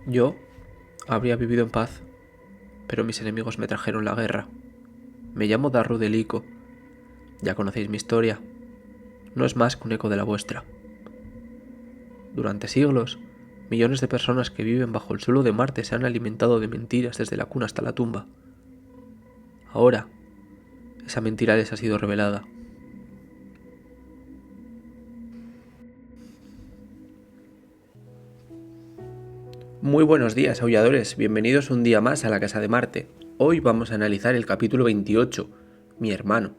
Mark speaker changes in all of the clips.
Speaker 1: Yo habría vivido en paz, pero mis enemigos me trajeron la guerra. Me llamo Darru Delico. Ya conocéis mi historia. No es más que un eco de la vuestra. Durante siglos, millones de personas que viven bajo el suelo de Marte se han alimentado de mentiras desde la cuna hasta la tumba. Ahora, esa mentira les ha sido revelada. Muy buenos días, aulladores. Bienvenidos un día más a la Casa de Marte. Hoy vamos a analizar el capítulo 28, Mi hermano.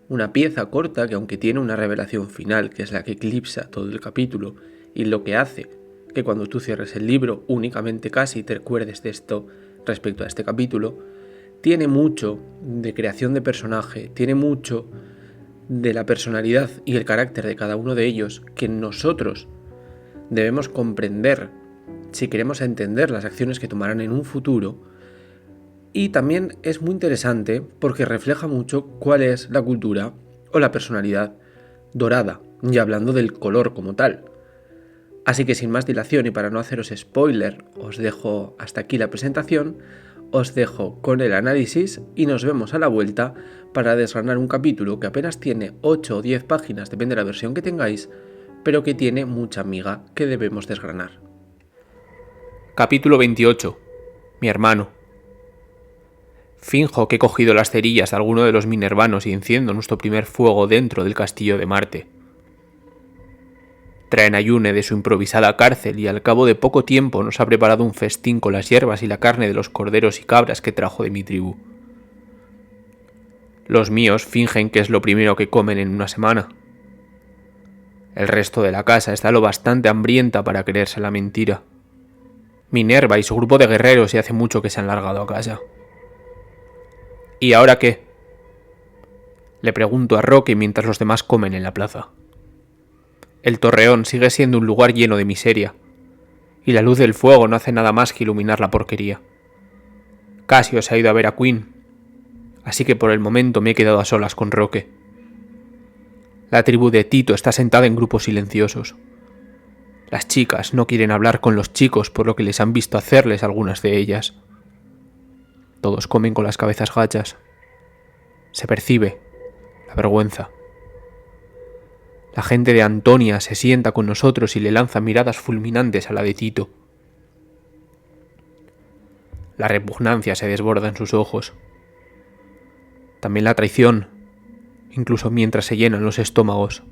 Speaker 1: Una pieza corta que, aunque tiene una revelación final, que es la que eclipsa todo el capítulo y lo que hace que cuando tú cierres el libro únicamente casi te recuerdes de esto respecto a este capítulo, tiene mucho de creación de personaje, tiene mucho de la personalidad y el carácter de cada uno de ellos que nosotros debemos comprender si queremos entender las acciones que tomarán en un futuro. Y también es muy interesante porque refleja mucho cuál es la cultura o la personalidad dorada, y hablando del color como tal. Así que sin más dilación y para no haceros spoiler, os dejo hasta aquí la presentación, os dejo con el análisis y nos vemos a la vuelta para desgranar un capítulo que apenas tiene 8 o 10 páginas, depende de la versión que tengáis, pero que tiene mucha miga que debemos desgranar.
Speaker 2: Capítulo 28. Mi hermano. Finjo que he cogido las cerillas de alguno de los minervanos y enciendo nuestro primer fuego dentro del castillo de Marte. Traen a Yune de su improvisada cárcel y al cabo de poco tiempo nos ha preparado un festín con las hierbas y la carne de los corderos y cabras que trajo de mi tribu. Los míos fingen que es lo primero que comen en una semana. El resto de la casa está lo bastante hambrienta para creerse la mentira. Minerva y su grupo de guerreros y hace mucho que se han largado a casa. ¿Y ahora qué? Le pregunto a Roque mientras los demás comen en la plaza. El torreón sigue siendo un lugar lleno de miseria, y la luz del fuego no hace nada más que iluminar la porquería. Cassio se ha ido a ver a Quinn, así que por el momento me he quedado a solas con Roque. La tribu de Tito está sentada en grupos silenciosos. Las chicas no quieren hablar con los chicos por lo que les han visto hacerles algunas de ellas. Todos comen con las cabezas gachas. Se percibe la vergüenza. La gente de Antonia se sienta con nosotros y le lanza miradas fulminantes a la de Tito. La repugnancia se desborda en sus ojos. También la traición, incluso mientras se llenan los estómagos.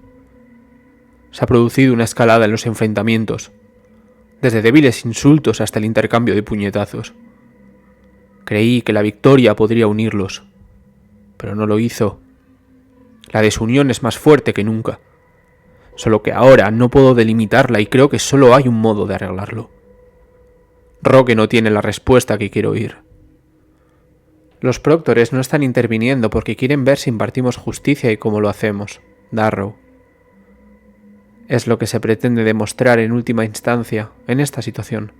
Speaker 2: Se ha producido una escalada en los enfrentamientos, desde débiles insultos hasta el intercambio de puñetazos. Creí que la victoria podría unirlos, pero no lo hizo. La desunión es más fuerte que nunca, solo que ahora no puedo delimitarla y creo que solo hay un modo de arreglarlo. Roque no tiene la respuesta que quiero oír. Los proctores no están interviniendo porque quieren ver si impartimos justicia y cómo lo hacemos, Darrow. Es lo que se pretende demostrar en última instancia en esta situación.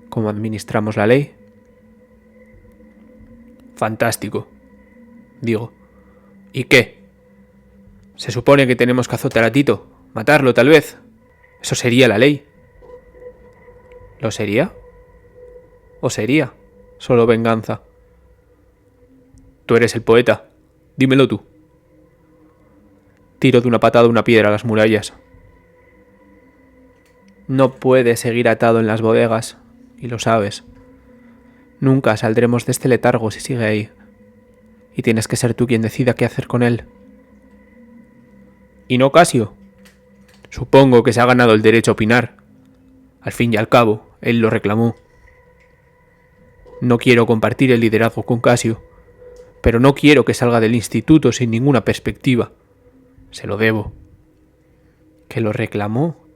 Speaker 2: ¿Cómo administramos la ley? Fantástico, digo. ¿Y qué? ¿Se supone que tenemos que azotar a Tito? ¿Matarlo, tal vez? ¿Eso sería la ley? ¿Lo sería? ¿O sería solo venganza? Tú eres el poeta. Dímelo tú. Tiro de una patada una piedra a las murallas. No puede seguir atado en las bodegas, y lo sabes. Nunca saldremos de este letargo si sigue ahí. Y tienes que ser tú quien decida qué hacer con él. ¿Y no Cassio? Supongo que se ha ganado el derecho a opinar. Al fin y al cabo, él lo reclamó. No quiero compartir el liderazgo con Cassio, pero no quiero que salga del instituto sin ninguna perspectiva. Se lo debo. ¿Que lo reclamó?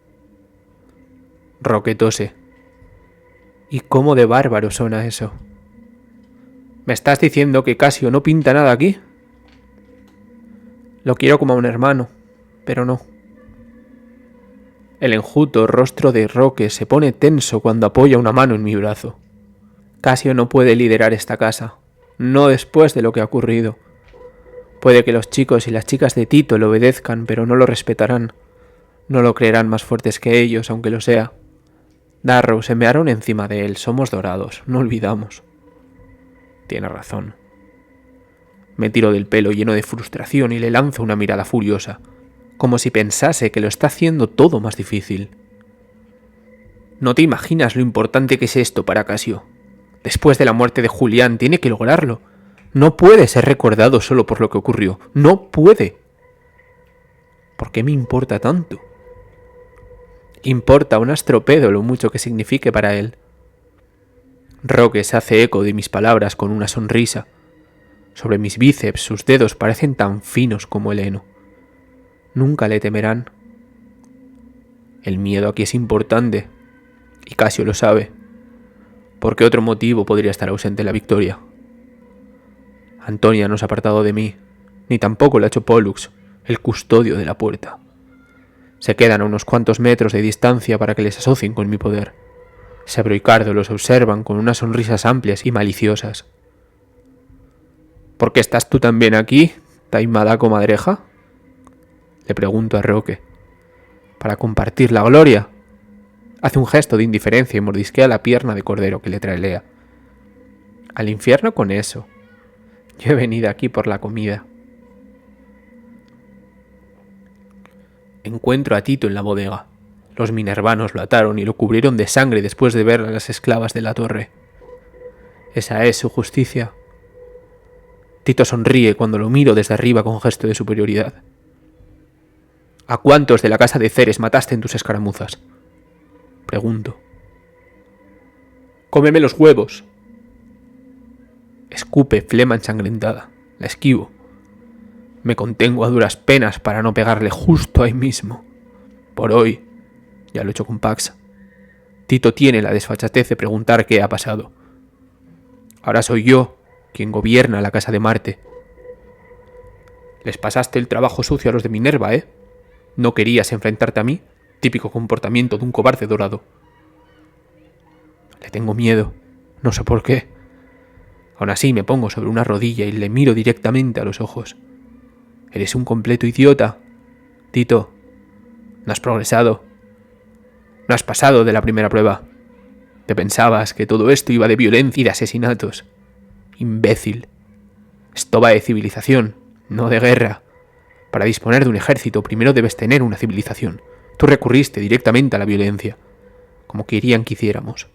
Speaker 2: Roque tose. ¿Y cómo de bárbaro suena eso? ¿Me estás diciendo que Cassio no pinta nada aquí? Lo quiero como a un hermano, pero no. El enjuto rostro de Roque se pone tenso cuando apoya una mano en mi brazo. Cassio no puede liderar esta casa, no después de lo que ha ocurrido. Puede que los chicos y las chicas de Tito lo obedezcan, pero no lo respetarán. No lo creerán más fuertes que ellos, aunque lo sea. Darrow se mearon encima de él. Somos dorados, no olvidamos. Tiene razón. Me tiro del pelo lleno de frustración y le lanzo una mirada furiosa, como si pensase que lo está haciendo todo más difícil. No te imaginas lo importante que es esto para Casio. Después de la muerte de Julián, tiene que lograrlo. No puede ser recordado solo por lo que ocurrió. No puede. ¿Por qué me importa tanto? Importa un astropedo lo mucho que signifique para él. Roque se hace eco de mis palabras con una sonrisa. Sobre mis bíceps sus dedos parecen tan finos como el heno. Nunca le temerán. El miedo aquí es importante, y Casio lo sabe. ¿Por qué otro motivo podría estar ausente en la victoria? Antonia no se ha apartado de mí, ni tampoco lo ha hecho Pollux, el custodio de la puerta. Se quedan a unos cuantos metros de distancia para que les asocien con mi poder. Sebro y Cardo los observan con unas sonrisas amplias y maliciosas. ¿Por qué estás tú también aquí, taimada comadreja?, le pregunto a Roque. ¿Para compartir la gloria? Hace un gesto de indiferencia y mordisquea la pierna de cordero que le trae Lea. Al infierno con eso. Yo he venido aquí por la comida. Encuentro a Tito en la bodega. Los minervanos lo ataron y lo cubrieron de sangre después de ver a las esclavas de la torre. ¿Esa es su justicia? Tito sonríe cuando lo miro desde arriba con gesto de superioridad. ¿A cuántos de la casa de Ceres mataste en tus escaramuzas?, pregunto. Cómeme los huevos. Escupe flema ensangrentada. La esquivo. Me contengo a duras penas para no pegarle justo ahí mismo. Por hoy, ya lo he hecho con Pax. Tito tiene la desfachatez de preguntar qué ha pasado. Ahora soy yo quien gobierna la casa de Marte. Les pasaste el trabajo sucio a los de Minerva, ¿eh? ¿No querías enfrentarte a mí? Típico comportamiento de un cobarde dorado. Le tengo miedo, no sé por qué. Aún así me pongo sobre una rodilla y le miro directamente a los ojos. Eres un completo idiota, Tito. No has progresado. No has pasado de la primera prueba. Te pensabas que todo esto iba de violencia y de asesinatos. Imbécil. Esto va de civilización, no de guerra. Para disponer de un ejército primero debes tener una civilización. Tú recurriste directamente a la violencia, como querían que hiciéramos.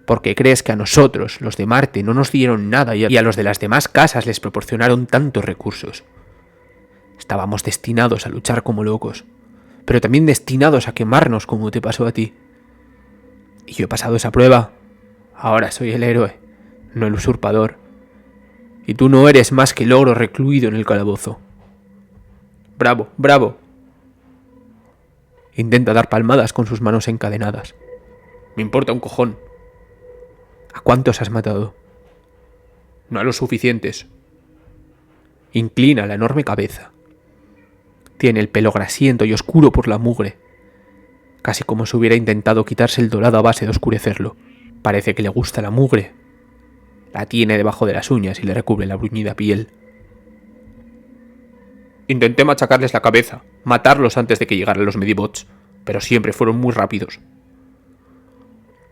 Speaker 2: Porque crees que a nosotros, los de Marte, no nos dieron nada y a los de las demás casas les proporcionaron tantos recursos. Estábamos destinados a luchar como locos, pero también destinados a quemarnos como te pasó a ti. Y yo he pasado esa prueba. Ahora soy el héroe, no el usurpador. Y tú no eres más que el ogro recluido en el calabozo. Bravo, bravo. Intenta dar palmadas con sus manos encadenadas. Me importa un cojón. ¿A cuántos has matado? No a los suficientes. Inclina la enorme cabeza. Tiene el pelo grasiento y oscuro por la mugre, casi como si hubiera intentado quitarse el dorado a base de oscurecerlo. Parece que le gusta la mugre. La tiene debajo de las uñas y le recubre la bruñida piel. Intenté machacarles la cabeza, matarlos antes de que llegaran los Medibots, pero siempre fueron muy rápidos.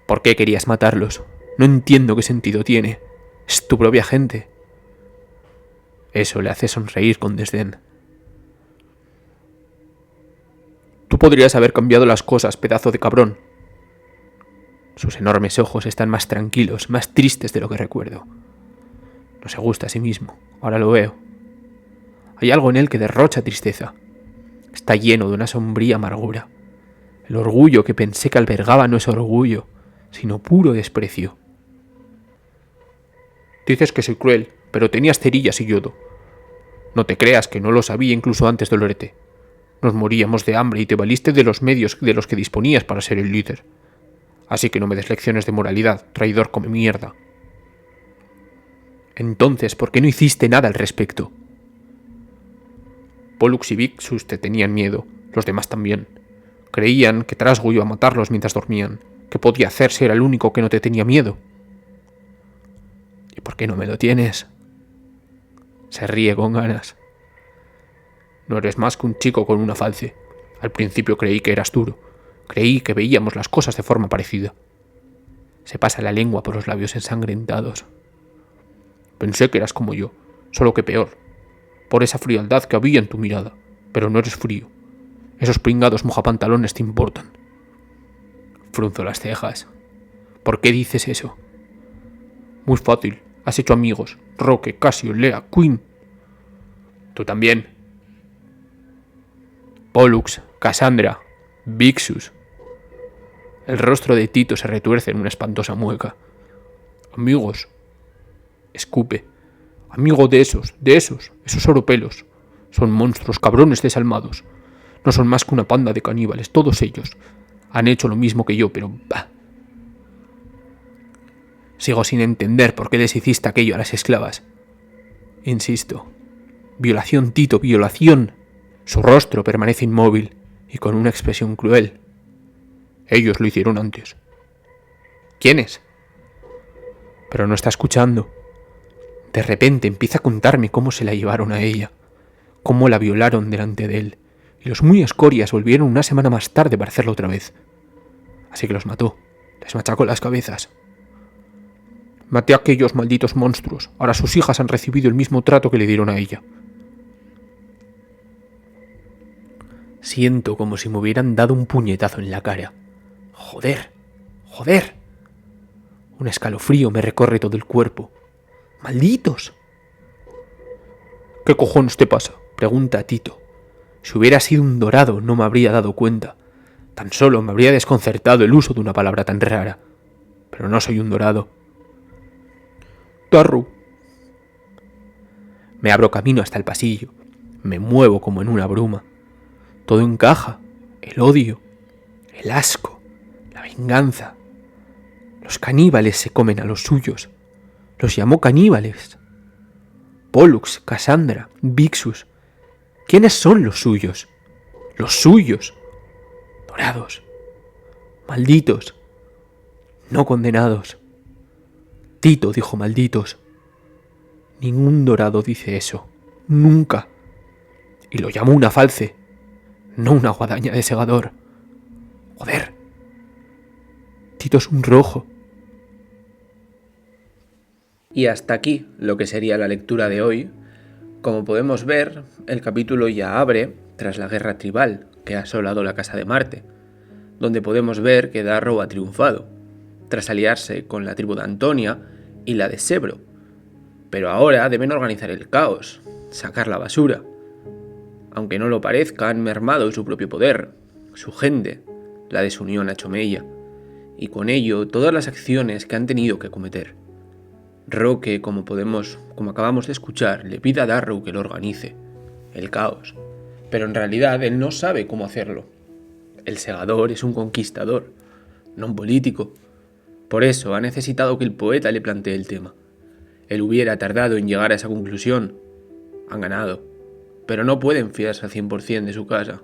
Speaker 2: ¿Por qué querías matarlos? No entiendo qué sentido tiene. Es tu propia gente. Eso le hace sonreír con desdén. Tú podrías haber cambiado las cosas, pedazo de cabrón. Sus enormes ojos están más tranquilos, más tristes de lo que recuerdo. No se gusta a sí mismo, ahora lo veo. Hay algo en él que derrocha tristeza. Está lleno de una sombría amargura. El orgullo que pensé que albergaba no es orgullo, sino puro desprecio. Dices que soy cruel, pero tenías cerillas y yodo. No te creas que no lo sabía incluso antes de olerte. Nos moríamos de hambre y te valiste de los medios de los que disponías para ser el líder. Así que no me des lecciones de moralidad, traidor come mierda. Entonces, ¿por qué no hiciste nada al respecto? Pollux y Vixus te tenían miedo, los demás también. Creían que Trasgu iba a matarlos mientras dormían, que podía hacer si era el único que no te tenía miedo. ¿Y por qué no me lo tienes? Se ríe con ganas. No eres más que un chico con una falce. Al principio creí que eras duro. Creí que veíamos las cosas de forma parecida. Se pasa la lengua por los labios ensangrentados. Pensé que eras como yo, solo que peor. Por esa frialdad que había en tu mirada. Pero no eres frío. Esos pringados mojapantalones te importan. Frunzo las cejas. ¿Por qué dices eso? Muy fácil. Has hecho amigos. Roque, Casio, Lea, Quinn. Tú también. Pollux, Cassandra, Vixus. El rostro de Tito se retuerce en una espantosa mueca. Amigos. Escupe. Amigo de esos oropelos. Son monstruos, cabrones desalmados. No son más que una panda de caníbales, todos ellos. Han hecho lo mismo que yo, pero... bah. Sigo sin entender por qué les hiciste aquello a las esclavas. Insisto. Violación, Tito, violación. Su rostro permanece inmóvil y con una expresión cruel. Ellos lo hicieron antes. ¿Quiénes? Pero no está escuchando. De repente empieza a contarme cómo se la llevaron a ella, cómo la violaron delante de él, y los muy escorias volvieron una semana más tarde para hacerlo otra vez. Así que los mató, les machacó las cabezas. Maté a aquellos malditos monstruos, ahora sus hijas han recibido el mismo trato que le dieron a ella. Siento como si me hubieran dado un puñetazo en la cara. ¡Joder! ¡Joder! Un escalofrío me recorre todo el cuerpo. ¡Malditos! ¿Qué cojones te pasa? Pregunta a Tito. Si hubiera sido un dorado no me habría dado cuenta. Tan solo me habría desconcertado el uso de una palabra tan rara. Pero no soy un dorado. Darrow. Me abro camino hasta el pasillo. Me muevo como en una bruma. Todo encaja. El odio, el asco, la venganza. Los caníbales se comen a los suyos. Los llamó caníbales. Pollux, Cassandra, Vixus. ¿Quiénes son los suyos? Los suyos. Dorados. Malditos. No condenados. Tito dijo malditos. Ningún dorado dice eso. Nunca. Y lo llamó una falce. No una guadaña de segador. Joder. Tito es un rojo.
Speaker 1: Y hasta aquí lo que sería la lectura de hoy. Como podemos ver, el capítulo ya abre tras la guerra tribal que ha asolado la Casa de Marte, donde podemos ver que Darrow ha triunfado, tras aliarse con la tribu de Antonia y la de Sebro. Pero ahora deben organizar el caos, sacar la basura. Aunque no lo parezca, han mermado su propio poder, su gente, la desunión ha hecho mella, y con ello todas las acciones que han tenido que cometer. Roque, como acabamos de escuchar, le pide a Darrow que lo organice, el caos, pero en realidad él no sabe cómo hacerlo. El segador es un conquistador, no un político. Por eso ha necesitado que el poeta le plantee el tema. Él hubiera tardado en llegar a esa conclusión. Han ganado, pero no pueden fiarse al 100% de su casa.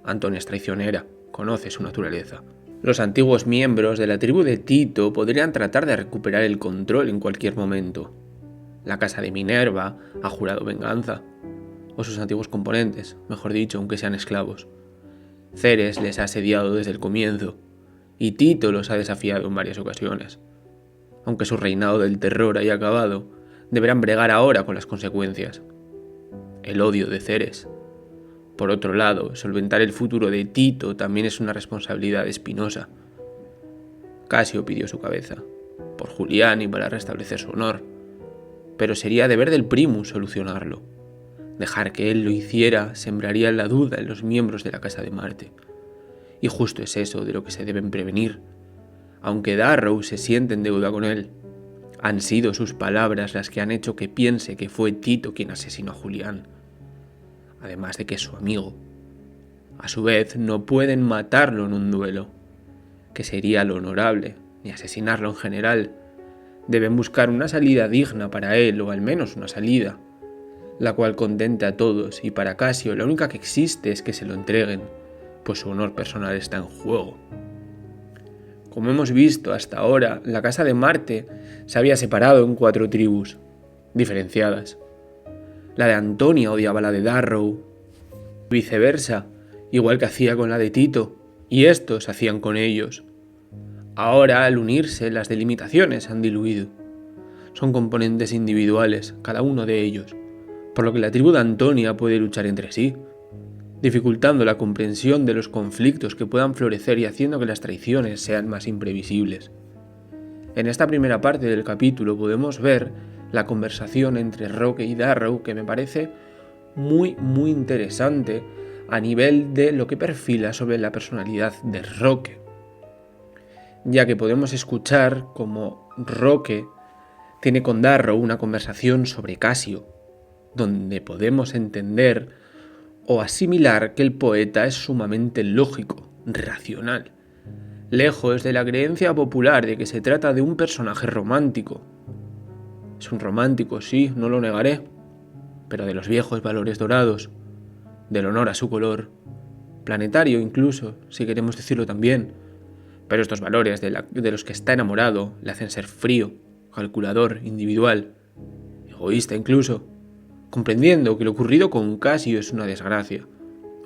Speaker 1: Antonia es traicionera, conoce su naturaleza. Los antiguos miembros de la tribu de Tito podrían tratar de recuperar el control en cualquier momento. La casa de Minerva ha jurado venganza, o sus antiguos componentes, mejor dicho, aunque sean esclavos. Ceres les ha asediado desde el comienzo, y Tito los ha desafiado en varias ocasiones. Aunque su reinado del terror haya acabado, deberán bregar ahora con las consecuencias. El odio de Ceres. Por otro lado, solventar el futuro de Tito también es una responsabilidad espinosa. Casio pidió su cabeza, por Julián y para restablecer su honor, pero sería deber del Primus solucionarlo. Dejar que él lo hiciera sembraría la duda en los miembros de la Casa de Marte. Y justo es eso de lo que se deben prevenir. Aunque Darrow se siente en deuda con él, han sido sus palabras las que han hecho que piense que fue Tito quien asesinó a Julián. Además de que es su amigo. A su vez, no pueden matarlo en un duelo, que sería lo honorable, ni asesinarlo en general. Deben buscar una salida digna para él, o al menos una salida, la cual contente a todos, y para Casio la única que existe es que se lo entreguen, pues su honor personal está en juego. Como hemos visto hasta ahora, la Casa de Marte se había separado en 4 tribus, diferenciadas. La de Antonia odiaba a la de Darrow, viceversa, igual que hacía con la de Tito, y estos hacían con ellos. Ahora, al unirse, las delimitaciones se han diluido. Son componentes individuales, cada uno de ellos, por lo que la tribu de Antonia puede luchar entre sí, dificultando la comprensión de los conflictos que puedan florecer y haciendo que las traiciones sean más imprevisibles. En esta primera parte del capítulo podemos ver la conversación entre Roque y Darrow, que me parece muy interesante a nivel de lo que perfila sobre la personalidad de Roque, ya que podemos escuchar cómo Roque tiene con Darrow una conversación sobre Casio, donde podemos entender o asimilar que el poeta es sumamente lógico, racional, lejos de la creencia popular de que se trata de un personaje romántico. Es un romántico, sí, no lo negaré, pero de los viejos valores dorados, del honor a su color, planetario incluso, si queremos decirlo también, pero estos valores de los que está enamorado le hacen ser frío, calculador, individual, egoísta incluso, comprendiendo que lo ocurrido con Casio es una desgracia,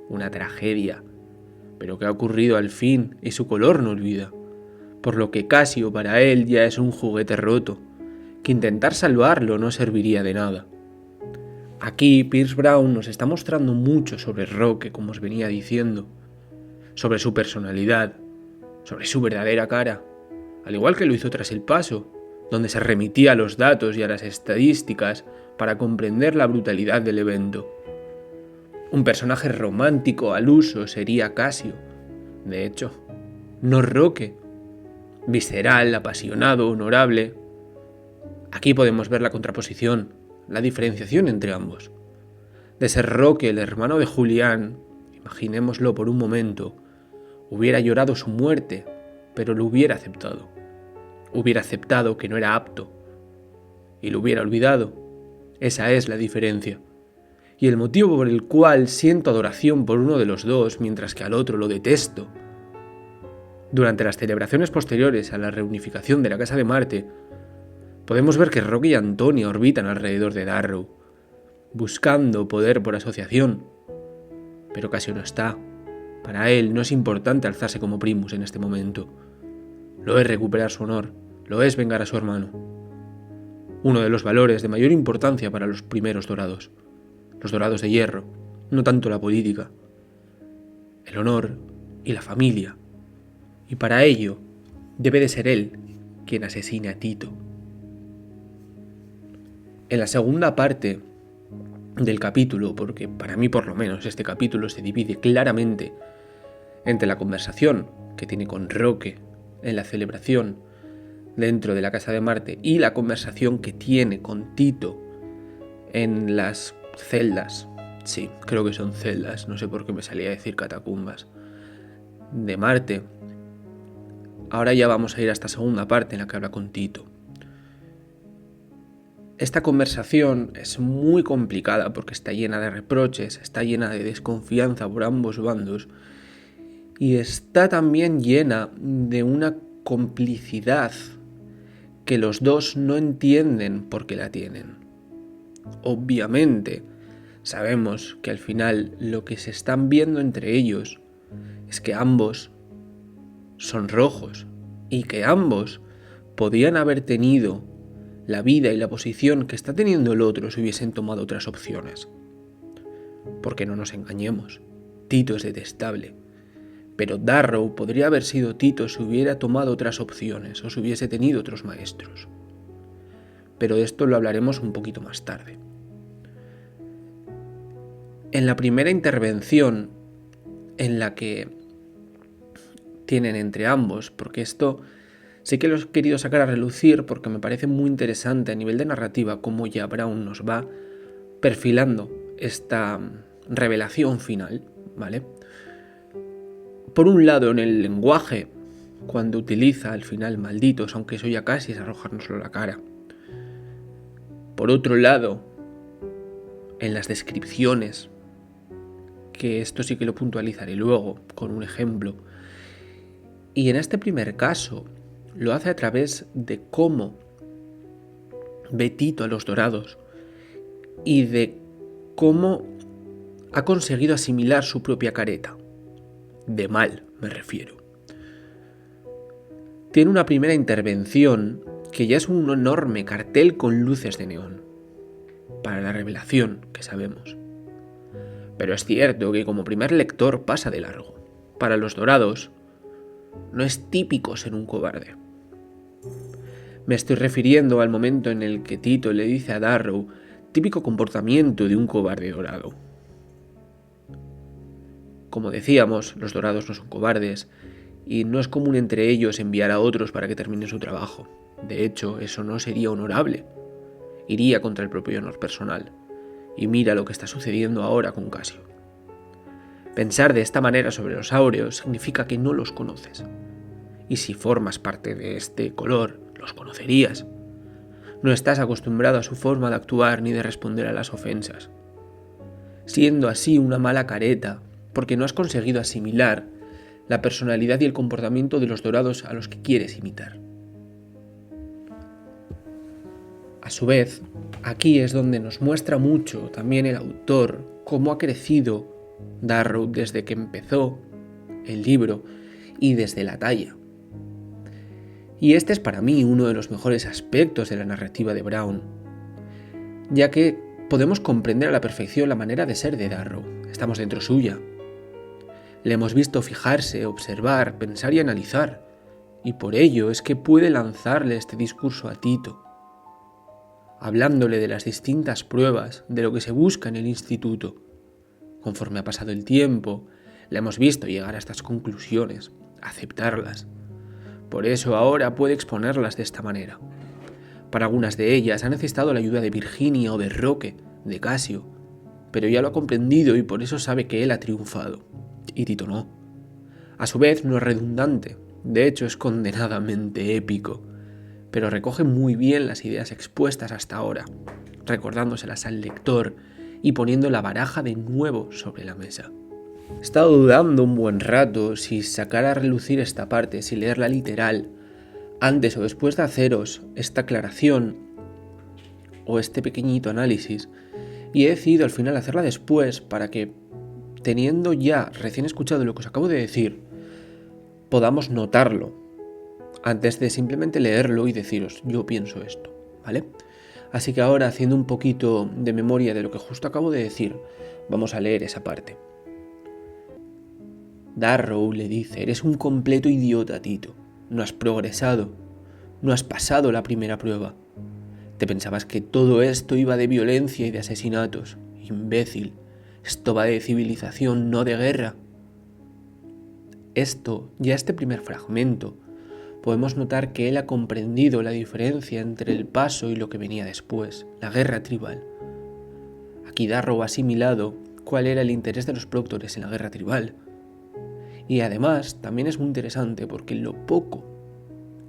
Speaker 1: una tragedia, pero que ha ocurrido al fin y su color no olvida, por lo que Casio para él ya es un juguete roto, que intentar salvarlo no serviría de nada. Aquí Pierce Brown nos está mostrando mucho sobre Roque, como os venía diciendo, sobre su personalidad, sobre su verdadera cara, al igual que lo hizo tras El Paso, donde se remitía a los datos y a las estadísticas para comprender la brutalidad del evento. Un personaje romántico al uso sería Casio, de hecho, no Roque, visceral, apasionado, honorable. Aquí podemos ver la contraposición, la diferenciación entre ambos. De ser Roque el hermano de Julián, imaginémoslo por un momento, hubiera llorado su muerte, pero lo hubiera aceptado. Hubiera aceptado que no era apto y lo hubiera olvidado. Esa es la diferencia. Y el motivo por el cual siento adoración por uno de los dos mientras que al otro lo detesto. Durante las celebraciones posteriores a la reunificación de la Casa de Marte, podemos ver que Roque y Antonia orbitan alrededor de Darrow, buscando poder por asociación. Pero Casio no está. Para él no es importante alzarse como Primus en este momento. Lo es recuperar su honor, lo es vengar a su hermano. Uno de los valores de mayor importancia para los primeros dorados. Los dorados de hierro, no tanto la política. El honor y la familia. Y para ello, debe de ser él quien asesine a Tito. En la segunda parte del capítulo, porque para mí por lo menos este capítulo se divide claramente entre la conversación que tiene con Roque en la celebración dentro de la Casa de Marte y la conversación que tiene con Tito en las celdas, sí, creo que son celdas, no sé por qué me salía a decir catacumbas, de Marte. Ahora ya vamos a ir a esta segunda parte en la que habla con Tito. Esta conversación es muy complicada porque está llena de reproches, está llena de desconfianza por ambos bandos y está también llena de una complicidad que los dos no entienden por qué la tienen. Obviamente, sabemos que al final lo que se están viendo entre ellos es que ambos son rojos y que ambos podían haber tenido la vida y la posición que está teniendo el otro si hubiesen tomado otras opciones. Porque no nos engañemos, Tito es detestable, pero Darrow podría haber sido Tito si hubiera tomado otras opciones o si hubiese tenido otros maestros. Pero de esto lo hablaremos un poquito más tarde. En la primera intervención en la que tienen entre ambos, porque esto sí que lo he querido sacar a relucir porque me parece muy interesante a nivel de narrativa cómo ya Brown nos va perfilando esta revelación final, ¿vale? Por un lado, en el lenguaje, cuando utiliza al final malditos, aunque eso ya casi es arrojárnoslo a la cara. Por otro lado, en las descripciones, que esto sí que lo puntualizaré luego con un ejemplo. Y en este primer caso, lo hace a través de cómo ve Tito a los dorados y de cómo ha conseguido asimilar su propia careta. De mal, me refiero. tiene una primera intervención que ya es un enorme cartel con luces de neón, para la revelación que sabemos. Pero es cierto que como primer lector pasa de largo. Para los dorados, no es típico ser un cobarde. Me estoy refiriendo al momento en el que Tito le dice a Darrow típico comportamiento de un cobarde dorado. Como decíamos, los dorados no son cobardes y no es común entre ellos enviar a otros para que terminen su trabajo. De hecho, eso no sería honorable. Iría contra el propio honor personal. Y mira lo que está sucediendo ahora con Casio. Pensar de esta manera sobre los áureos significa que no los conoces. Y si formas parte de este color, los conocerías. No estás acostumbrado a su forma de actuar ni de responder a las ofensas. Siendo así una mala careta, porque no has conseguido asimilar la personalidad y el comportamiento de los dorados a los que quieres imitar. A su vez, aquí es donde nos muestra mucho también el autor cómo ha crecido Darrow desde que empezó el libro y desde la talla. Y este es para mí uno de los mejores aspectos de la narrativa de Brown, ya que podemos comprender a la perfección la manera de ser de Darrow. Estamos dentro suya. Le hemos visto fijarse, observar, pensar y analizar, y por ello es que puede lanzarle este discurso a Tito, hablándole de las distintas pruebas de lo que se busca en el instituto. Conforme ha pasado el tiempo, le hemos visto llegar a estas conclusiones, aceptarlas. Por eso ahora puede exponerlas de esta manera. Para algunas de ellas ha necesitado la ayuda de Virginia o de Roque, de Casio, pero ya lo ha comprendido y por eso sabe que él ha triunfado, y Tito no. A su vez no es redundante, de hecho es condenadamente épico, pero recoge muy bien las ideas expuestas hasta ahora, recordándoselas al lector y poniendo la baraja de nuevo sobre la mesa. He estado dudando un buen rato si sacar a relucir esta parte, si leerla literal, antes o después de haceros esta aclaración o este pequeñito análisis, y he decidido al final hacerla después para que, teniendo ya recién escuchado lo que os acabo de decir, podamos notarlo antes de simplemente leerlo y deciros, yo pienso esto, ¿vale? Así que ahora, haciendo un poquito de memoria de lo que justo acabo de decir, vamos a leer esa parte. Darrow le dice, eres un completo idiota, Tito. No has progresado. No has pasado la primera prueba. Te pensabas que todo esto iba de violencia y de asesinatos. Imbécil. Esto va de civilización, no de guerra. Este primer fragmento, podemos notar que él ha comprendido la diferencia entre el paso y lo que venía después, la guerra tribal. Aquí Darrow ha asimilado cuál era el interés de los proctores en la guerra tribal. Y además también es muy interesante porque lo poco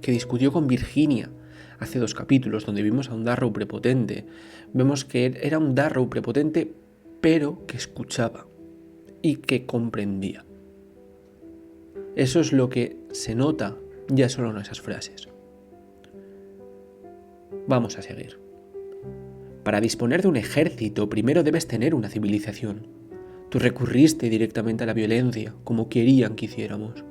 Speaker 1: que discutió con Virginia hace 2 capítulos, donde vimos a un Darrow prepotente, vemos que era un Darrow prepotente pero que escuchaba y que comprendía. Eso es lo que se nota ya solo en esas frases. Vamos a seguir. Para disponer de un ejército primero debes tener una civilización. Tú recurriste directamente a la violencia, como querían que hiciéramos.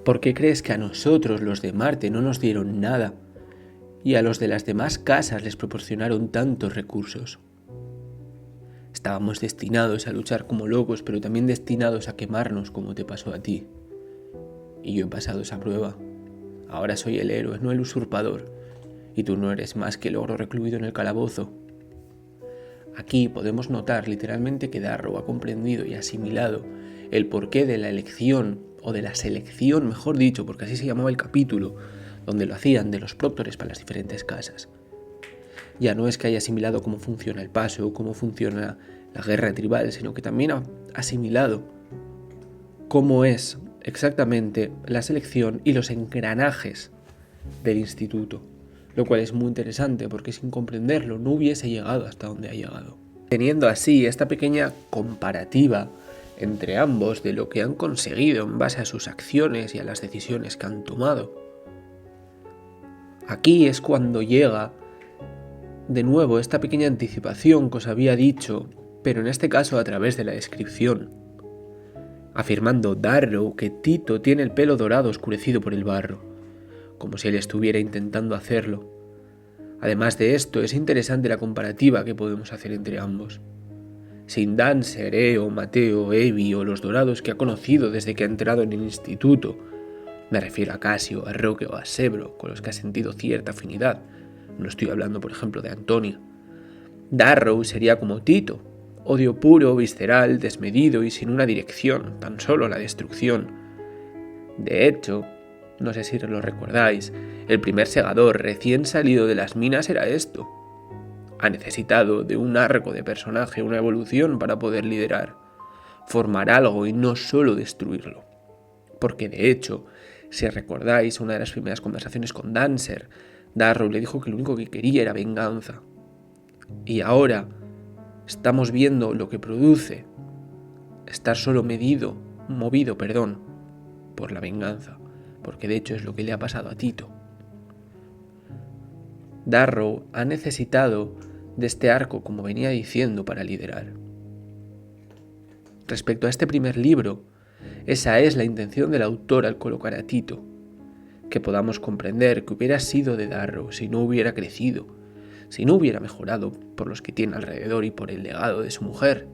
Speaker 1: ¿Por qué crees que a nosotros, los de Marte, no nos dieron nada y a los de las demás casas les proporcionaron tantos recursos? Estábamos destinados a luchar como locos, pero también destinados a quemarnos como te pasó a ti. Y yo he pasado esa prueba. Ahora soy el héroe, no el usurpador, y tú no eres más que el ogro recluido en el calabozo. Aquí podemos notar literalmente que Darrow ha comprendido y asimilado el porqué de la elección, o de la selección, mejor dicho, porque así se llamaba el capítulo, donde lo hacían, de los proctores para las diferentes casas. Ya no es que haya asimilado cómo funciona el paso o cómo funciona la guerra tribal, sino que también ha asimilado cómo es exactamente la selección y los engranajes del instituto. Lo cual es muy interesante porque sin comprenderlo no hubiese llegado hasta donde ha llegado. Teniendo así esta pequeña comparativa entre ambos de lo que han conseguido en base a sus acciones y a las decisiones que han tomado. Aquí es cuando llega de nuevo esta pequeña anticipación que os había dicho, pero en este caso a través de la descripción, afirmando Darrow que Tito tiene el pelo dorado oscurecido por el barro. como si él estuviera intentando hacerlo. Además de esto, es interesante la comparativa que podemos hacer entre ambos. Sin Dancer, Eo, Mateo, Evi o los dorados que ha conocido desde que ha entrado en el instituto, me refiero a Casio, a Roque o a Sebro, con los que ha sentido cierta afinidad. No estoy hablando, por ejemplo, de Antonia. Darrow sería como Tito, odio puro, visceral, desmedido y sin una dirección, tan solo la destrucción. De hecho, no sé si lo recordáis, el primer segador recién salido de las minas era esto. Ha necesitado de un arco de personaje, una evolución para poder liderar, formar algo y no solo destruirlo. Porque de hecho, si recordáis una de las primeras conversaciones con Dancer, Darrow le dijo que lo único que quería era venganza. Y ahora estamos viendo lo que produce estar solo movido, por la venganza, porque de hecho es lo que le ha pasado a Tito. Darrow ha necesitado de este arco, como venía diciendo, para liderar. Respecto a este primer libro, esa es la intención del autor al colocar a Tito, que podamos comprender que hubiera sido de Darrow si no hubiera crecido, si no hubiera mejorado por los que tiene alrededor y por el legado de su mujer.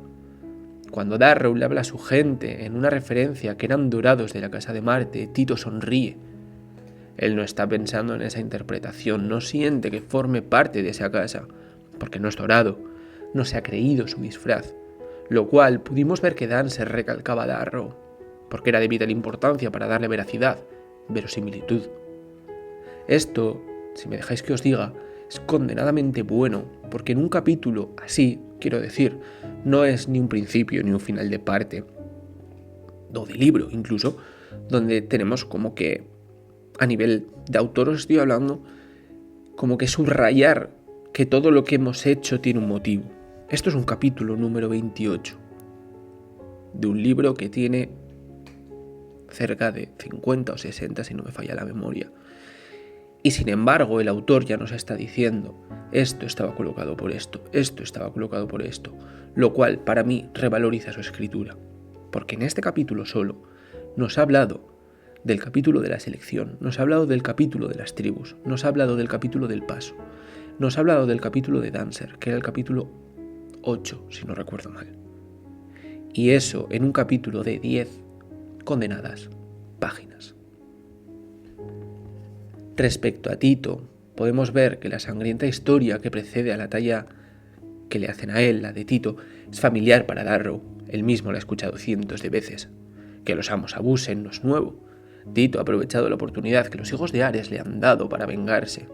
Speaker 1: Cuando Darrow le habla a su gente en una referencia que eran dorados de la Casa de Marte, Tito sonríe. Él no está pensando en esa interpretación, no siente que forme parte de esa casa, porque no es dorado, no se ha creído su disfraz, lo cual pudimos ver que Dancer recalcaba a Darrow, porque era de vital importancia para darle veracidad, verosimilitud. Esto, si me dejáis que os diga, es condenadamente bueno, porque en un capítulo así, quiero decir, no es ni un principio ni un final de parte, o de libro incluso, donde tenemos como que, a nivel de autor os estoy hablando, como que subrayar que todo lo que hemos hecho tiene un motivo. Esto es un capítulo número 28 de un libro que tiene cerca de 50 o 60, si no me falla la memoria. Y sin embargo, el autor ya nos está diciendo, esto estaba colocado por esto, esto estaba colocado por esto, lo cual para mí revaloriza su escritura. Porque en este capítulo solo nos ha hablado del capítulo de la selección, nos ha hablado del capítulo de las tribus, nos ha hablado del capítulo del paso, nos ha hablado del capítulo de Dancer, que era el capítulo 8, si no recuerdo mal. Y eso en un capítulo de 10 condenadas páginas. Respecto a Tito, podemos ver que la sangrienta historia que precede a la talla que le hacen a él, la de Tito, es familiar para Darrow. Él mismo la ha escuchado cientos de veces. Que los amos abusen no es nuevo. Tito ha aprovechado la oportunidad que los hijos de Ares le han dado para vengarse.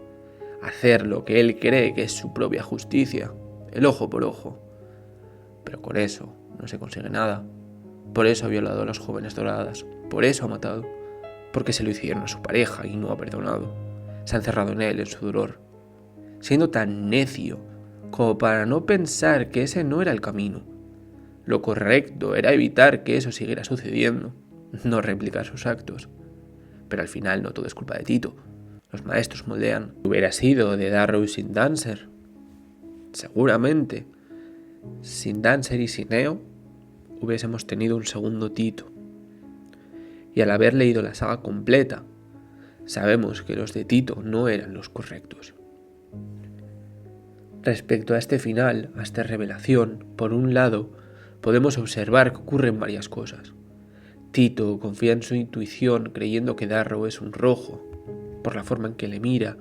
Speaker 1: Hacer lo que él cree que es su propia justicia, el ojo por ojo. Pero con eso no se consigue nada. Por eso ha violado a las jóvenes doradas. Por eso ha matado. Porque se lo hicieron a su pareja y no ha perdonado. Se ha encerrado en él, en su dolor. Siendo tan necio como para no pensar que ese no era el camino. Lo correcto era evitar que eso siguiera sucediendo, no replicar sus actos. Pero al final no todo es culpa de Tito. Los maestros moldean. Hubiera sido de Darrow sin Dancer. Seguramente, sin Dancer y sin Eo, hubiésemos tenido un segundo Tito. Y al haber leído la saga completa, sabemos que los de Tito no eran los correctos. Respecto a este final, a esta revelación, por un lado, podemos observar que ocurren varias cosas. Tito confía en su intuición creyendo que Darrow es un rojo, por la forma en que le mira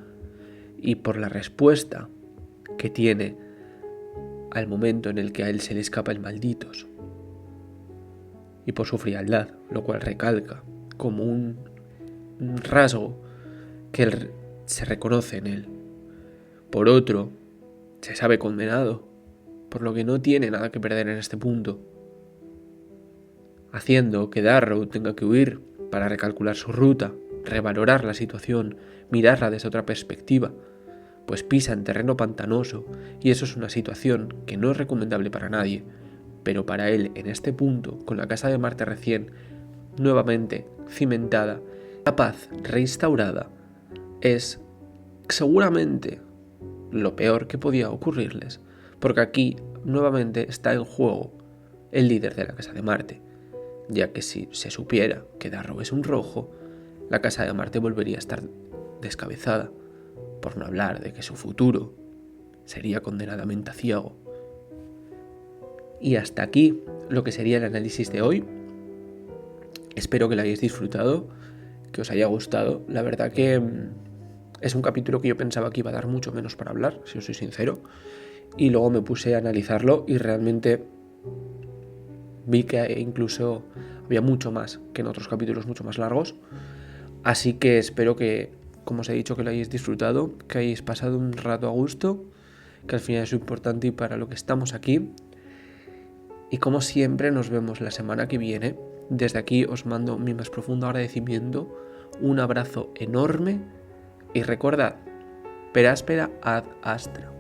Speaker 1: y por la respuesta que tiene al momento en el que a él se le escapa el malditos. Y por su frialdad, lo cual recalca como un rasgo que él se reconoce en él. Por otro, se sabe condenado, por lo que no tiene nada que perder en este punto, haciendo que Darrow tenga que huir para recalcular su ruta, revalorar la situación, mirarla desde otra perspectiva, pues pisa en terreno pantanoso y eso es una situación que no es recomendable para nadie, pero para él en este punto, con la Casa de Marte recién nuevamente cimentada, la paz reinstaurada, es seguramente lo peor que podía ocurrirles, porque aquí nuevamente está en juego el líder de la Casa de Marte, ya que si se supiera que Darrow es un rojo, la Casa de Marte volvería a estar descabezada, por no hablar de que su futuro sería condenadamente ciego. Y hasta aquí lo que sería el análisis de hoy. Espero que lo hayáis disfrutado, que os haya gustado. La verdad que es un capítulo que yo pensaba que iba a dar mucho menos para hablar, si os soy sincero. Y luego me puse a analizarlo y realmente vi que incluso había mucho más que en otros capítulos mucho más largos. Así que espero que, como os he dicho, que lo hayáis disfrutado, que hayáis pasado un rato a gusto, que al final es importante y para lo que estamos aquí. Y como siempre nos vemos la semana que viene. Desde aquí os mando mi más profundo agradecimiento, un abrazo enorme y recordad, per aspera ad astra.